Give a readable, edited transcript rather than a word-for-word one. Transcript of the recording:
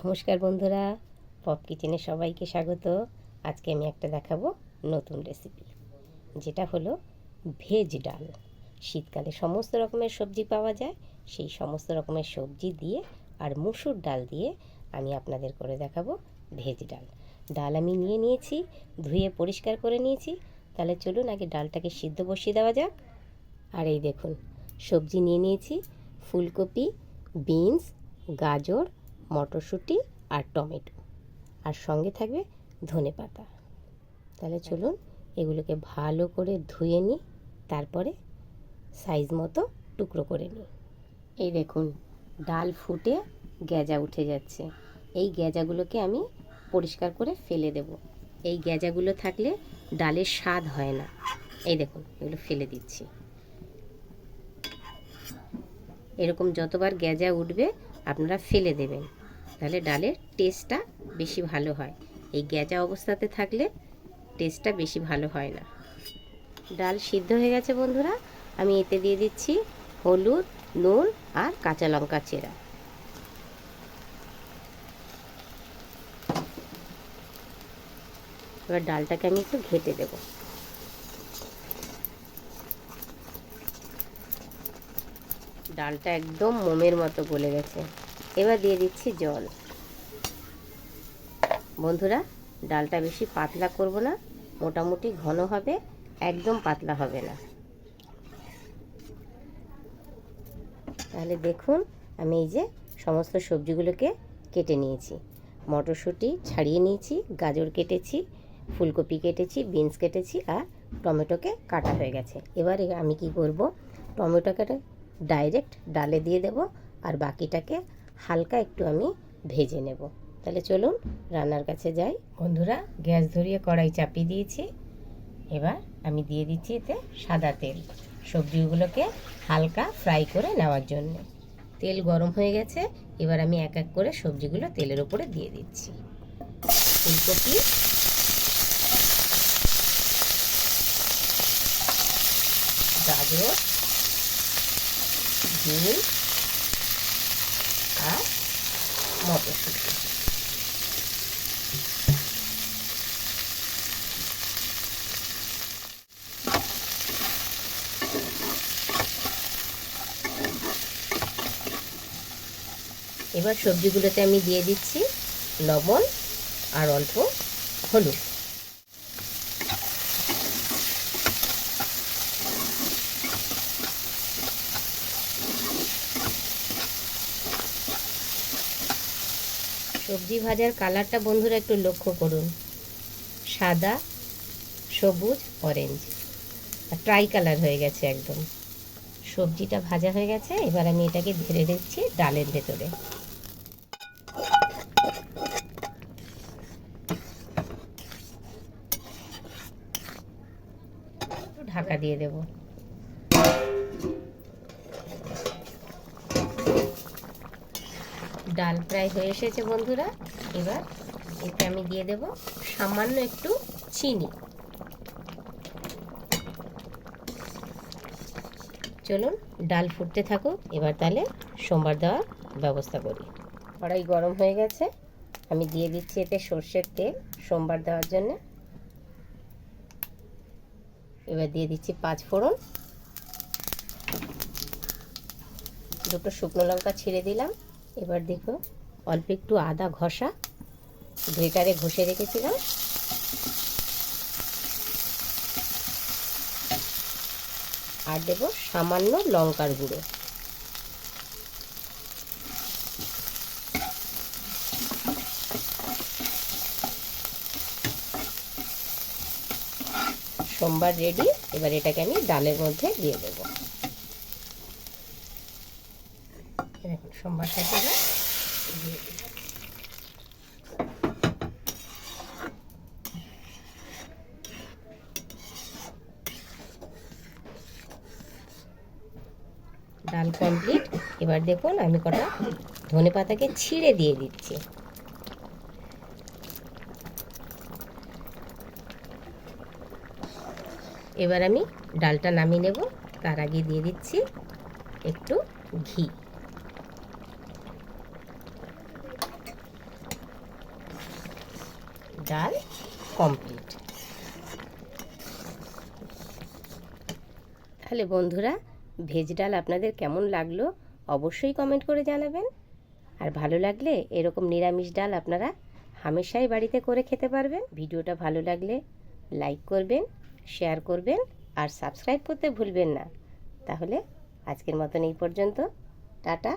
নমস্কার বন্ধুরা, পপ কিচেনে সবাইকে স্বাগত। আজকে আমি একটা দেখাবো নতুন রেসিপি, যেটা হলো ভেজ ডাল। শীতকালে সমস্ত রকমের সবজি পাওয়া যায়, সেই সমস্ত রকমের সবজি দিয়ে আর মুসুর ডাল দিয়ে আমি আপনাদের করে দেখাবো ভেজ ডাল। ডাল আমি নিয়ে নিয়েছি, ধুয়ে পরিষ্কার করে নিয়েছি। তাহলে চলুন আগে ডালটাকে সিদ্ধ বসিয়ে দেওয়া যাক। আর এই দেখুন, সবজি নিয়ে নিয়েছি ফুলকপি, বিনস, গাজর, মটরশুঁটি আর টমেটো, আর সঙ্গে থাকবে ধনেপাতা। তাহলে চলুন এগুলোকে ভালো করে ধুয়ে নিই, তারপরে সাইজ মতো টুকরো করে নিই। এই দেখুন, ডাল ফুটে গেজা উঠে যাচ্ছে। এই গেজাগুলোকে আমি পরিষ্কার করে ফেলে দেব। এই গেজাগুলো থাকলে ডালের স্বাদ হয় না। এই দেখুন, এগুলো ফেলে দিচ্ছি। এরকম যতবার গেজা উঠবে আপনারা ফেলে দেবেন, তাহলে ডালের টেস্টটা বেশি ভালো হয়। এই গেজা অবস্থাতে থাকলে টেস্টটা বেশি ভালো হয় না। ডাল সিদ্ধ হয়ে গেছে বন্ধুরা, আমি এতে দিয়ে দিচ্ছি হলুদ, নুন আর কাঁচা লঙ্কা চেরা। এবার ডালটাকে আমি একটু ঘেঁটে দেব। ডালটা একদম মোমের মতো গলে গেছে। এবার দিয়ে দিচ্ছি জল। বন্ধুরা, ডালটা বেশি পাতলা করব না, মোটামুটি ঘন হবে, একদম পাতলা হবে না। তাহলে দেখুন, আমি এই যে সমস্ত সবজিগুলোকে কেটে নিয়েছি। মটরশুঁটি ছাড়িয়ে নিয়েছি, গাজর কেটেছি, ফুলকপি কেটেছি, বিনস কেটেছি আর টমেটোকে কাটা হয়ে গেছে। এবারে আমি কি করব, টমেটোকে ডাইরেক্ট ডালে দিয়ে দেব, আর বাকিটাকে হালকা একটু আমি ভেজে নেব। তাহলে চলুন রান্নার কাছে যাই। বন্ধুরা, গ্যাস ধরিয়ে কড়াই চাপিয়ে দিয়েছি। এবার আমি দিয়ে দিচ্ছি এতে সাদা তেল, সবজিগুলোকে হালকা ফ্রাই করে নেওয়ার জন্য। তেল গরম হয়ে গেছে, এবার আমি এক এক করে সবজিগুলো তেলের উপরে দিয়ে দিচ্ছি। ফুলকপি, গাজর, বিন আর মটরশুঁটি। এবার সবজিগুলোতে আমি দিয়ে দিচ্ছি লবণ আর অল্প হলুদ। সবজি ভাজার কালারটা বন্ধুরা একটু লক্ষ্য করুন, সাদা, সবুজ, অরেঞ্জ আর ট্রাই কালার হয়ে গেছে একদম। সবজিটা ভাজা হয়ে গেছে, এবার আমি এটাকে ঢেলে দিচ্ছি ডালের ভেতরে। ঢাকা দিয়ে দেব। ডাল প্রায় হয়ে এসেছে বন্ধুরা। এবার এতে আমি দিয়ে দেব সামান্য একটু চিনি। চলুন ডাল ফুটতে থাকুক, এবার তাহলে সোমবার দেওয়ার ব্যবস্থা করি। কড়াই গরম হয়ে গেছে, আমি দিয়ে দিচ্ছি এতে সর্ষের তেল সোমবার দেওয়ার জন্য। এবার দিয়ে দিচ্ছি 5 ফোড়ন, দুটো শুকনো লঙ্কা ছিঁড়ে দিলাম। এবার দেখো, অল্প একটু আদা ঘষা গ্রেটারে ঘষে রেখেছিলাম, আর দেব সামান্য লঙ্কার গুঁড়ো। সোমবার রেডি। এবার এটাকে আমি ডালের মধ্যে দিয়ে দেব। দেখুন সোমবারটাকে দিয়ে দেব। ডাল কমপ্লিট। এবার দেখুন আমি কটা ধনেপাতাকে ছিঁড়ে দিয়ে দিচ্ছি। এবার আমি ডালটা নামিয়ে নেব, তার আগে দিয়ে দিচ্ছি একটু ঘি। ডাল কমপ্লিট। তাহলে বন্ধুরা, ভেজ ডাল আপনাদের কেমন লাগলো অবশ্যই কমেন্ট করে জানাবেন। আর ভালো লাগলে এরকম নিরামিষ ডাল আপনারা হামেশাই বাড়িতে করে খেতে পারবেন। ভিডিওটা ভালো লাগলে লাইক করবেন, শেয়ার করবেন আর সাবস্ক্রাইব করতে ভুলবেন না। তাহলে আজকের মতন এই পর্যন্ত। টাটা।